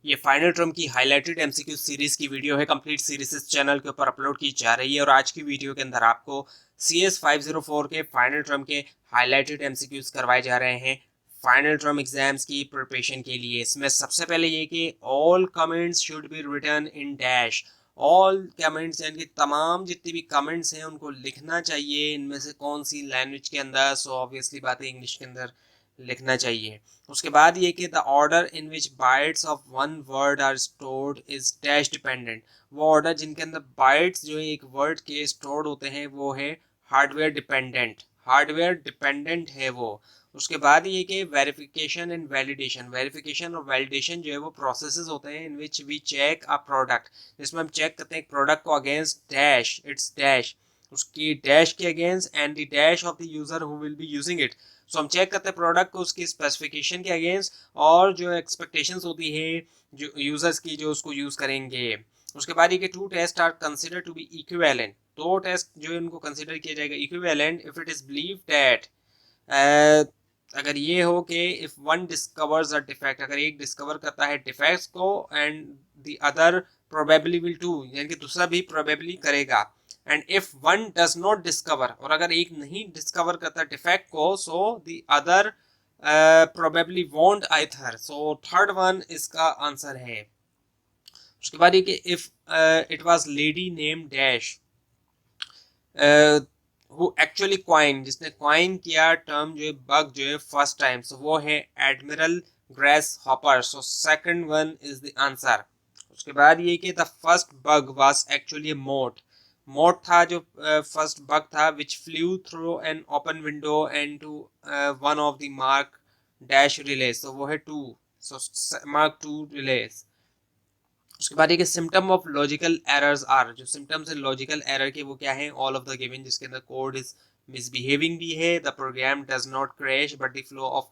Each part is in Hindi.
ये फाइनल टर्म की हाईलाइटेड एमसीक्यू सीरीज की वीडियो है। कंप्लीट सीरीज इस चैनल के ऊपर अपलोड की जा रही है और आज की वीडियो के अंदर आपको CS 504 के फाइनल टर्म के हाईलाइटेड एमसीक्यूज करवाए जा रहे हैं फाइनल टर्म एग्जाम्स की प्रिपरेशन के लिए। इसमें सबसे पहले ये कि all comments should be written in dash. All comments यानी कि तमाम जितनी भी कमेंट्स हैं उनको लिखना चाहिए इनमें से कौन सी लैंग्वेज के अंदर। सो ऑब्वियसली बात है इंग्लिश के अंदर लिखना चाहिए। उसके बाद ये कि the order in which bytes of one word are stored is dash dependent. वो ऑर्डर जिनके अंदर बाइट्स जो है एक वर्ड के स्टोर्ड होते हैं वो है हार्डवेयर डिपेंडेंट। हार्डवेयर डिपेंडेंट है वो। उसके बाद ये कि वेरिफिकेशन एंड वैलिडेशन। वेरिफिकेशन और वैलिडेशन जो है वो प्रोसेसेस होते हैं in which we check a product, जिसमें हम चेक करते हैं प्रोडक्ट को अगेंस्ट डैश इट्स डैश, उसकी डैश के against and the dash of the user who will be using it. So हम चेक करते हैं प्रोडक्ट को उसकी स्पेसिफिकेशन के अगेंस्ट और जो एक्सपेक्टेशंस होती है जो यूजर्स की जो उसको यूज करेंगे। उसके बाद ये कि two test are consider to be equivalent. दो टेस्ट जो है उनको कंसिडर किया जाएगा equivalent if it is believe that, अगर ये हो कि if one discovers a defect, अगर एक डिस्कवर करता है डिफेक्ट्स को and the other probably will too, यानी कि दूसरा भी प्रोबेबली करेगा। And if one does not discover, और अगर एक नहीं डिस्कवर करता डिफेक्ट को, so the other probably won't either. So third one इसका आंसर है। उसके बाद ये कि if it was lady name dash who actually coin, जिसने क्वाइन किया टर्म जो है बग जो है फर्स्ट टाइम, सो वो है Admiral Grace Hopper. So second one is the answer. उसके बाद ये कि the first bug was actually moth. Moth था जो फर्स्ट बग था which flew through an open window and to one of the Mark dash relays. So वो है 2, सो मार्क 2 रिलेज। उसके बाद ये symptom of logical errors are, जो सिम्टम्स है लॉजिकल एरर के वो क्या है, ऑल ऑफ द गिवन, जिसके अंदर कोड इज मिसबिहेविंग भी है, the program does not crash but the flow of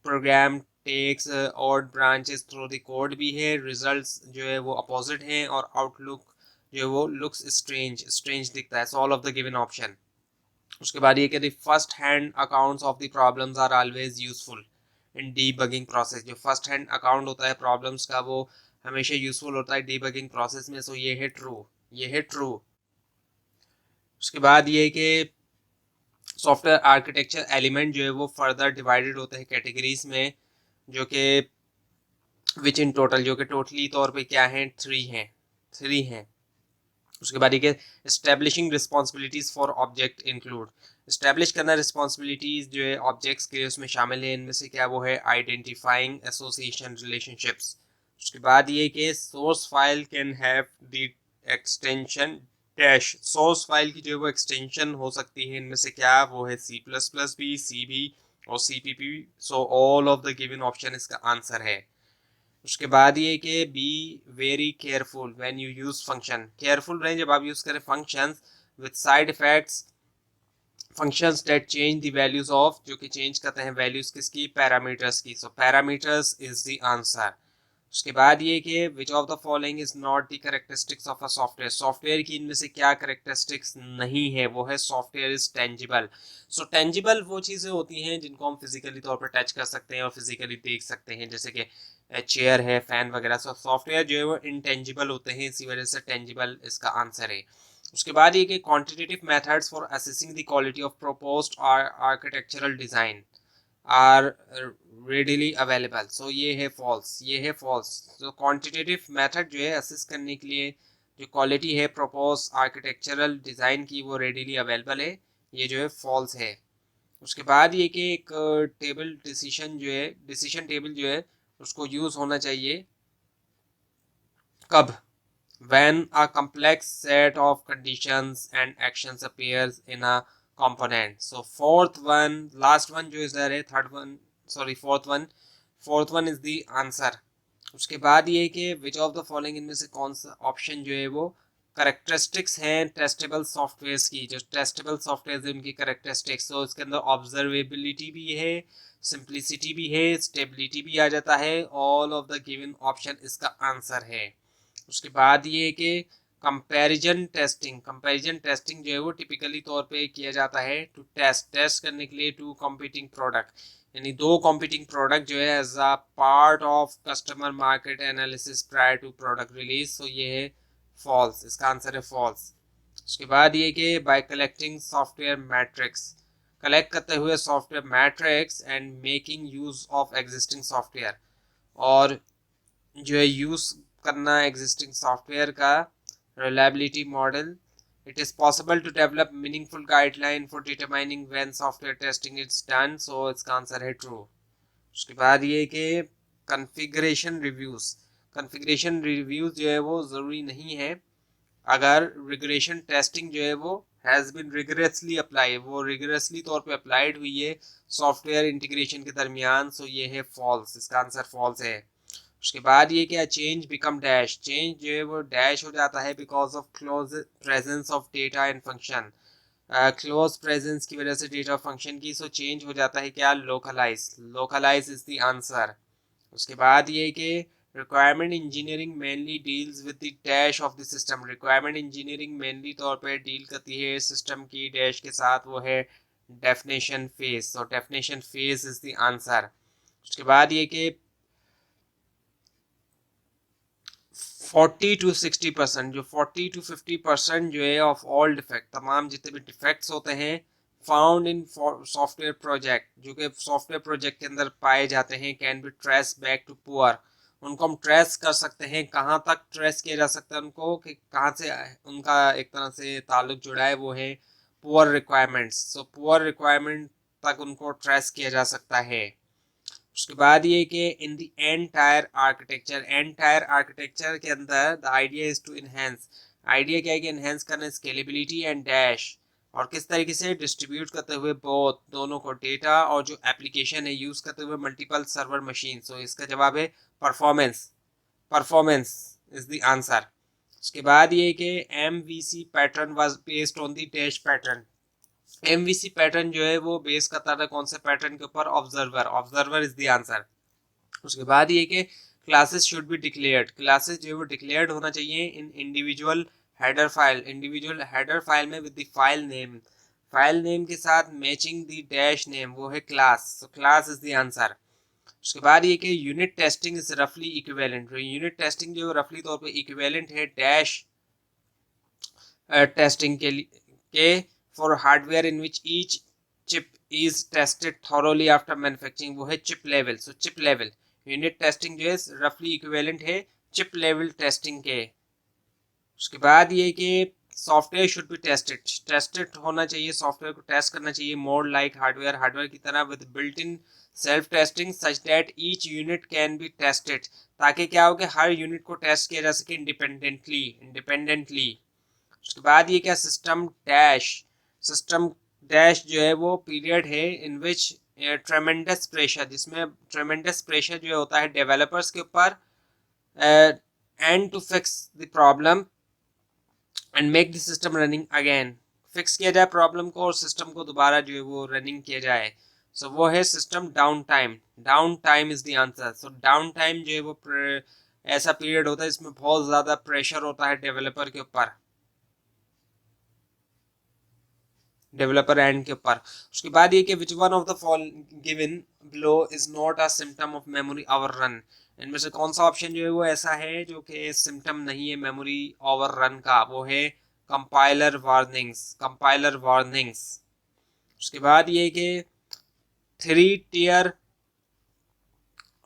program takes odd branches through the code भी है, रिजल्ट्स जो है वो अपोजिट हैं और आउटलुक जो है वो लुक्स स्ट्रेंज स्ट्रेंज दिखता है। So all of the given option. उसके बाद ये कि the first hand accounts of the problems are always useful in debugging process. जो फर्स्ट हैंड अकाउंट होता है प्रॉब्लम्स का वो हमेशा यूजफुल होता है डीबगिंग प्रोसेस में। सो ये है ट्रू, ये है ट्रू। उसके बाद ये कि सॉफ्टवेयर आर्किटेक्चर एलिमेंट जो है वो फर्दर डिवाइडेड होते हैं कैटेगरीज में, जो कि विच इन टोटल, जो कि टोटली तौर पे क्या हैं, 3 हैं। उसके बाद ये establishing responsibilities for object include. Establish करना रिस्पॉन्सिबिलिटीज जो है ऑब्जेक्ट्स के उसमें शामिल है, इनमें से क्या वो है आइडेंटिफाइंग एसोसिएशन रिलेशनशिप्स। उसके बाद ये कि source file can have the extension dash. Source file की जो वो एक्सटेंशन हो सकती है इनमें से क्या वो है C++ भी, C भी और CPP। So all of the given option इसका आंसर है। उसके बाद ये कि be very careful when you use function. Careful रहें जब आप यूज करें functions with side effects, functions that change the values of, जो कि चेंज करते हैं वैल्यूज किसकी, पैरामीटर्स की। सो पैरामीटर्स इज द आंसर। उसके बाद ये कि विच of the following is not the characteristics of a software. Software की इनमें से क्या कैरेक्टरिस्टिक्स नहीं है, वो है software is tangible. So tangible वो चीज़ें होती हैं जिनको हम फिजिकली तौर पर टच कर सकते हैं और फिजिकली देख सकते हैं, जैसे कि चेयर है, फैन वगैरह। सो सॉफ्टवेयर जो है वो इंटेंजिबल होते हैं, इसी वजह से टेंजिबल इसका आंसर है। उसके बाद ये कि quantitative methods for assessing the quality of proposed architectural design are readily available. So ये है फॉल्स, ये है फॉल्स। तो क्वांटिटेटिव मेथड जो है असेस करने के लिए जो क्वालिटी है प्रपोज आर्किटेक्चरल डिज़ाइन की वो रेडिली अवेलेबल है, ये जो है फॉल्स है। उसके बाद ये कि एक टेबल डिसीजन जो है, डिसीजन टेबल जो है उसको यूज़ होना चाहिए कब, when a complex set of conditions and actions appears in a component. So fourth one, last one जो इधर है, third one, sorry fourth one is the answer. उसके बाद ये कि which of the following इनमें से कौन सा ऑप्शन जो है वो करेक्टरिस्टिक्स हैं टेस्टेबल सॉफ्टवेयर की। जो टेस्टेबल सॉफ्टवेयर है उनकी करेक्टरिस्टिक्स, तो इसके अंदर ऑब्जर्वेबिलिटी भी है, सिंप्लिसिटी भी है, स्टेबिलिटी भी आ जाता है। All of the given option इसका आंसर है। उसके बाद ये कि कंपैरिजन टेस्टिंग, कंपैरिजन टेस्टिंग जो है वो टिपिकली तौर पे किया जाता है टू टेस्ट करने के लिए टू कंपीटिंग प्रोडक्ट, यानी दो कॉम्पिटिंग प्रोडक्ट जो है as a part of customer market analysis prior to product release, तो ये है फॉल्स, इसका आंसर है फॉल्स। उसके बाद ये कि bye collecting software matrix, collect करते हुए software matrix and making use of existing software, और जो है यूज करना एग्जिस्टिंग सॉफ्टवेयर का reliability model, it is possible to develop meaningful guideline for determining when software testing is done, so इसका आंसर है true। उसके बाद ये कि कॉन्फ़िगरेशन रिव्यूज जो है वो ज़रूरी नहीं है अगर रिग्रेशन टेस्टिंग जो है वो हैज़ बिन रिगरसली अप्लाई, वो रिगरसली तौर पे अप्लाइड हुई है सॉफ्टवेयर इंटीग्रेशन के दरमियान, सो ये है फॉल्स, इसका आंसर फॉल्स है। उसके बाद ये क्या, चेंज बिकम डैश, चेंज जो है वो डैश हो जाता है because of close presence of data and function, close presence की वजह से डेटा फंक्शन की, सो चेंज हो जाता है क्या, localise, localise is the answer. उसके बाद ये कि requirement engineering mainly deals with the dash of the system, requirement engineering mainly तौर पे डील करती है सिस्टम की डैश के साथ, वो है definition phase, so definition phase is the answer. उसके बाद ये कि 40 to 60%, जो 40 to 50% जो है ऑफ ऑल डिफेक्ट, तमाम जितने भी डिफेक्ट्स होते हैं फाउंड इन सॉफ्टवेयर प्रोजेक्ट, जो कि सॉफ्टवेयर प्रोजेक्ट के अंदर पाए जाते हैं, can be trace back to poor, उनको हम ट्रेस कर सकते हैं, कहाँ तक ट्रेस किया जा सकता है उनको, कि कहाँ से उनका एक तरह से ताल्लुक जुड़ा है, वो है poor requirements, so poor requirement तक उनको ट्रेस किया जा सकता है। उसके बाद ये कि इन द एंटायर आर्किटेक्चर के अंदर the idea is to enhance, idea क्या है कि इनहेंस करना स्केलेबिलिटी एंड डैश, और किस तरीके से डिस्ट्रीब्यूट करते हुए बोथ, दोनों को, डेटा और जो एप्लीकेशन है यूज करते हुए मल्टीपल सर्वर मशीन, सो इसका जवाब है performance, performance is the answer. उसके बाद ये कि MVC pattern was based on the dash pattern, MVC pattern जो है वो बेस करता था कौन से पैटर्न के ऊपर, observer, observer is the answer. उसके बाद ये कि classes should be declared, classes जो है वो डिक्लेयर्ड होना चाहिए in individual header file, individual header file में विद द फाइल नेम के साथ मैचिंग द डैश नेम, वो है class, so class is the answer. उसके बाद ये कि यूनिट टेस्टिंग इज रफली इक्विवेलेंट, यूनिट टेस्टिंग जो रफली तौर पे इक्विवेलेंट है डैश टेस्टिंग के for hardware in which each chip is tested thoroughly after manufacturing, वो है चिप लेवल, सो चिप लेवल यूनिट टेस्टिंग जो है रफली इक्विवेलेंट है चिप लेवल टेस्टिंग के। उसके बाद ये कि software should be tested, tested होना चाहिए, सॉफ्टवेयर को टेस्ट करना चाहिए मोर लाइक हार्डवेयर, हार्डवेयर की तरह with built in self testing such that each unit can be tested, ताकि क्या हो कि हर यूनिट को टेस्ट किया जा सके इंडिपेंडेंटली। उसके बाद ये क्या, सिस्टम डैश जो है वो पीरियड है इन विच ट्रेमेंडस प्रेशर, जिसमें ट्रेमेंडस प्रेशर जो होता है डेवलपर्स के ऊपर, and to fix the problem and make the system running again, fix किया जाए प्रॉब्लम को और सिस्टम को दोबारा जो है वो रनिंग किया जाए, सो वो है system down time, down time is the answer. So down time जो है वो ऐसा पीरियड होता है इसमें बहुत ज़्यादा प्रेशर होता है डेवलपर के ऊपर, डेवलपर एंड के ऊपर। उसके बाद ये कि which one of the following given below is not a symptom of memory overrun, इनमें से कौन सा ऑप्शन जो है वो ऐसा है जो कि सिम्टम नहीं है मेमोरी ओवररन का, वो है कंपाइलर वार्निंग्स, कंपाइलर वार्निंग्स। उसके बाद ये कि 3 tier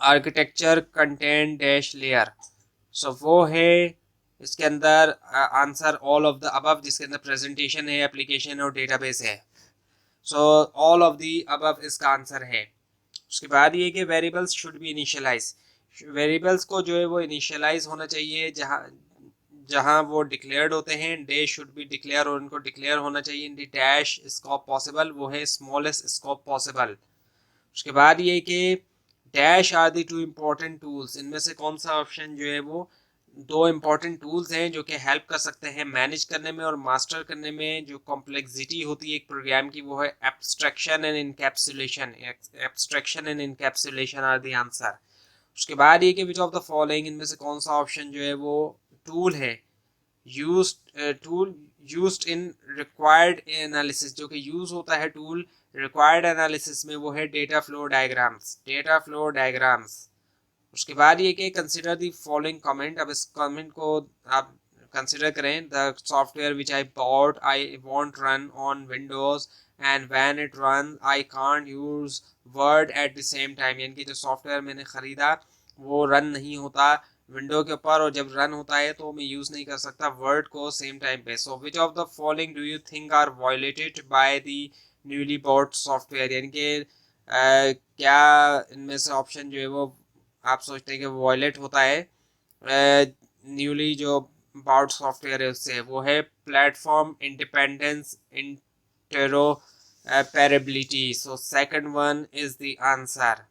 architecture contain dash layer, so वो है इसके अंदर answer all of the above, जिसके अंदर प्रेजेंटेशन है, एप्लीकेशन और डेटाबेस है, so all of the above इसका आंसर है। उसके बाद ये कि variables should be initialize, variables को जो है वो इनिशियलाइज होना चाहिए जहाँ जहाँ वो डिक्लेयर्ड होते हैं, डे शुड बी डिक्लेयर, और उनको डिक्लेयर होना चाहिए in the dash scope possible, वो है स्मॉलेस्ट स्कोप पॉसिबल। उसके बाद ये कि dash are the two important tools, इनमें से कौन सा ऑप्शन जो है वो दो इम्पोर्टेंट टूल्स हैं जो कि हेल्प कर सकते हैं मैनेज करने में और मास्टर करने में जो कॉम्प्लेक्सिटी होती है एक प्रोग्राम की, वो है abstraction and encapsulation, abstraction and encapsulation are the answer. उसके बाद ये कि विच ऑफ द फॉलोइंग, इनमें से कौन सा ऑप्शन जो है वो टूल है यूज्ड इन रिक्वायर्ड एनालिसिस, जो कि यूज होता है टूल रिक्वायर्ड एनालिसिस में वो है डेटा फ्लो डायग्राम्स। उसके बाद ये कि कंसिडर द फॉलोइंग कमेंट। अब इस कमेंट को आप कंसिडर करें। The software which I bought I want run on Windows and when it run I can't use word at the same time, यानी कि जो सॉफ्टवेयर मैंने ख़रीदा वो रन नहीं होता विंडो के ऊपर, और जब रन होता है तो मैं यूज़ नहीं कर सकता वर्ड को सेम टाइम पे। So which of the following do you think are violated by the newly bought software, यानी कि क्या इनमें से ऑप्शन जो है वो आप सोचते हैं कि वॉयलेट होता है न्यूली जो बाउट सॉफ्टवेयर है उससे। वो है platform independence interoperability. So second one is the answer.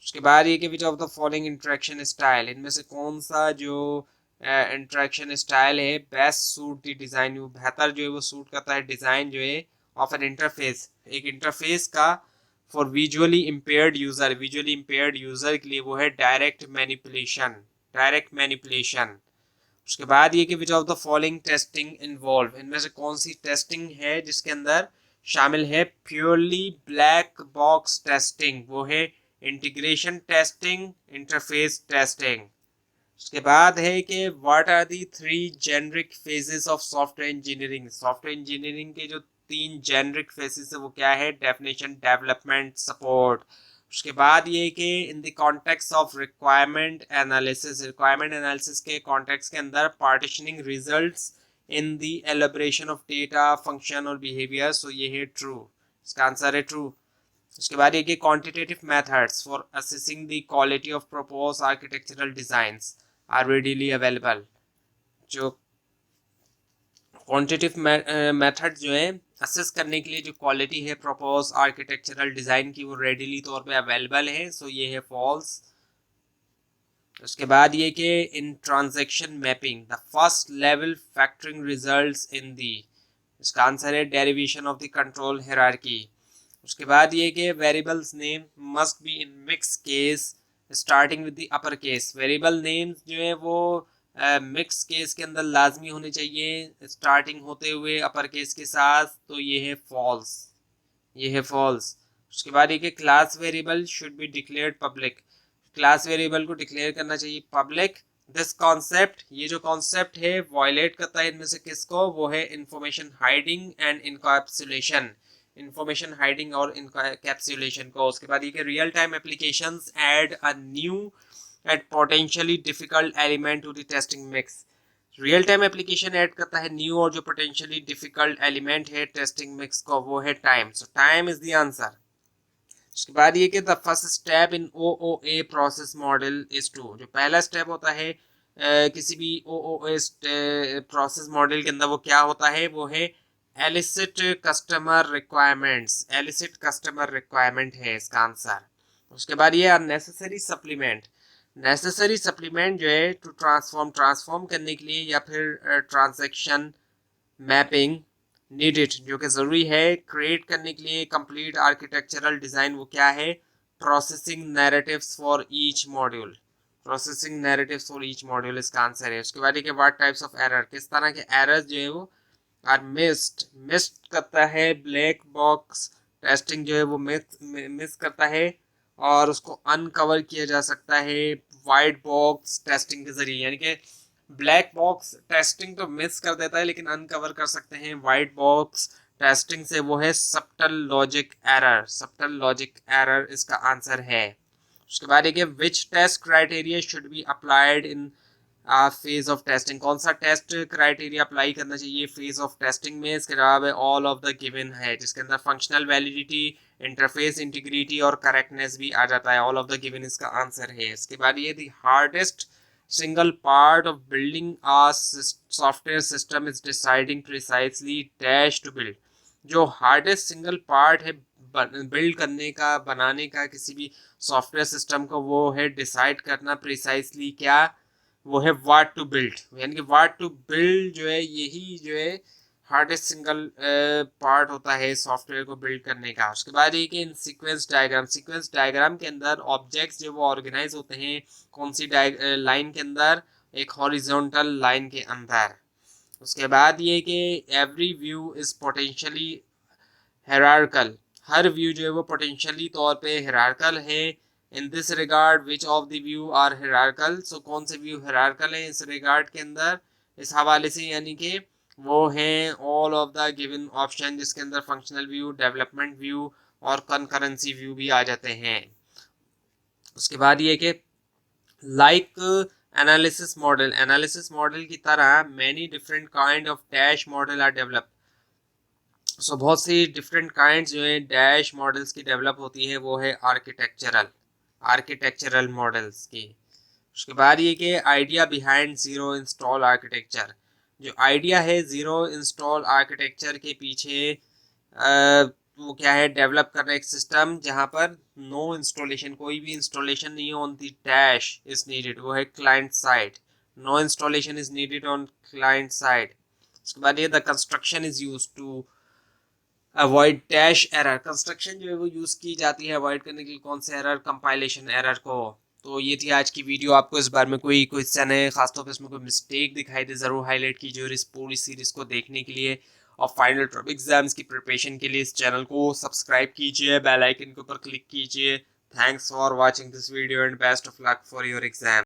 उसके बाद ये कि विच of the following interaction style, इनमें से कौन सा जो इंटरेक्शन स्टाइल है बेस्ट सूट द डिज़ाइन, वो बेहतर जो है वो सूट करता है डिज़ाइन जो है ऑफ एन इंटरफेस, एक इंटरफेस का फॉर विजुअली इम्पेयर्ड यूजर के लिए वो है डायरेक्ट मैनिपुलेशन। उसके बाद ये कि विच of the following testing involve, इनमें से कौन सी टेस्टिंग है जिसके अंदर शामिल है प्योरली ब्लैक बॉक्स टेस्टिंग, वो है इंटीग्रेशन टेस्टिंग, इंटरफेस टेस्टिंग। उसके बाद है कि what are the 3 generic phases of software engineering के जो 3 जेनरिक फेजेस है वो क्या है, डेफिनेशन, डेवलपमेंट, सपोर्ट। उसके बाद ये कि in the context of requirement analysis के कॉन्टेक्स्ट के अंदर partitioning results in the elaboration of data function और बिहेवियर, सो ये है ट्रू, इसका आंसर है ट्रू। उसके बाद ये कि quantitative methods for assessing the quality of propose architectural designs are readily available, जो क्वांटिटेटिव मेथड जो है असेस करने के लिए जो क्वालिटी है प्रपोज आर्किटेक्चरल डिज़ाइन की वो रेडीली तौर पे अवेलेबल है, सो ये है फॉल्स। उसके बाद ये कि in transaction mapping the first level factoring results in the, इसका आंसर है derivation of the control hierarchy. उसके बाद ये कि variables name must be in mix case starting with the upper case, variable names जो है वो मिक्स केस के अंदर लाजमी होने चाहिए स्टार्टिंग होते हुए अपर केस के साथ, तो ये है फॉल्स, ये है फॉल्स। उसके बाद ये कि class variable should be declared public, class variable को डिक्लेयर करना चाहिए पब्लिक। दिस कॉन्सेप्ट, ये जो कॉन्सेप्ट है वॉयलेट करता है इनमें से किसको, वो है information hiding and encapsulation, information hiding और इनकैप्सुलेशन को। उसके बाद ये कि real time applications add a new at potentially difficult element to the testing mix, real time application add करता है न्यू और जो पोटेंशियली डिफिकल्ट एलिमेंट है टेस्टिंग मिक्स को, वो है time, so time is the answer. उसके बाद ये कि the first step in OOA process model is to, जो पहला स्टेप होता है किसी भी OOA प्रोसेस मॉडल के अंदर वो क्या होता है, वो है elicit customer requirements, elicit customer requirement है इसका आंसर। उसके बाद ये अननेसेसरी सप्लीमेंट, नेसेसरी सप्लीमेंट जो है टू ट्रांसफॉर्म करने के लिए या फिर ट्रांजैक्शन मैपिंग नीडेड जो कि ज़रूरी है क्रिएट करने के लिए कंप्लीट आर्किटेक्चरल डिज़ाइन, वो क्या है, processing narratives for each module, processing narratives for each module इसका आंसर है। उसके बाद ये व्हाट टाइप्स ऑफ एरर, किस तरह के एरर्स जो है वो आर मिस्ड करता है, ब्लैक बॉक्स टेस्टिंग जो है वो मिस करता है और उसको अनकवर किया जा सकता है वाइट बॉक्स टेस्टिंग के जरिए, यानी कि ब्लैक बॉक्स टेस्टिंग तो मिस कर देता है लेकिन अनकवर कर सकते हैं वाइट बॉक्स टेस्टिंग से, वो है subtle logic error, subtle logic error इसका आंसर है। उसके बाद एक which test criteria should be applied in phase of testing, कौन सा टेस्ट क्राइटेरिया अप्लाई करना चाहिए फेज ऑफ टेस्टिंग में, इसके जवाब है ऑल ऑफ द गिवन है, जिसके अंदर फंक्शनल वैलिडिटी, इंटरफेस इंटीग्रिटी और करेक्टनेस भी आ जाता है, ऑल ऑफ द गिवन इसका आंसर है। इसके बाद ये the hardest single part of building a software system is deciding precisely dash to build, जो हार्डेस्ट सिंगल पार्ट है बिल्ड करने का, बनाने का किसी भी सॉफ्टवेयर सिस्टम को, वो है डिसाइड करना प्रिसाइसली क्या, वो है व्हाट टू बिल्ड, यानी कि व्हाट टू बिल्ड जो है यही जो है हार्डेस्ट सिंगल पार्ट होता है सॉफ्टवेयर को बिल्ड करने का। उसके बाद ये कि इन सीक्वेंस डायग्राम के अंदर ऑब्जेक्ट्स जो वो ऑर्गेनाइज होते हैं कौन सी लाइन के अंदर, एक हॉरिजॉन्टल लाइन के अंदर। उसके बाद ये कि every view is potentially hierarchical, हर व्यू जो है वो पोटेंशियली तौर पे हिरार्कल है। In this regard which of the view are hierarchical, so कौन से व्यू हिरार्कल है इस रिगार्ड के अंदर, इस हवाले से, यानी कि वो हैं all of the given option, जिसके अंदर फंक्शनल व्यू, डेवलपमेंट व्यू और कंकरेंसी व्यू भी आ जाते हैं। उसके बाद ये कि लाइक एनालिसिस मॉडल की तरह many different kind of dash model are develop. So बहुत सी डिफरेंट काइंड्स जो है डैश मॉडल्स की डेवलप होती है, वो है आर्किटेक्चरल मॉडल्स की। उसके बाद ये कि idea behind zero install architecture, जो आइडिया है ज़ीरो इंस्टॉल आर्किटेक्चर के पीछे वो क्या है, डेवलप करना एक सिस्टम जहां पर नो इंस्टॉलेशन, कोई भी इंस्टॉलेशन नहीं on the dash is needed, वो है client side, no installation is needed on client side. उसके बाद ये the construction is used to avoid dash error, construction जो है वो यूज की जाती है अवॉइड करने के लिए कौन से एरर, कंपाइलेशन एरर को। तो ये थी आज की वीडियो। आपको इस बार में कोई क्वेश्चन है, खासतौर पर इसमें कोई मिस्टेक दिखाई दे, जरूर हाईलाइट कीजिए। और इस पूरी सीरीज को देखने के लिए और फाइनल टॉप एग्जाम्स की प्रिपरेशन के लिए इस चैनल को सब्सक्राइब कीजिए, बेल आइकन के ऊपर क्लिक कीजिए। Thanks for watching this video and best of luck for your exam.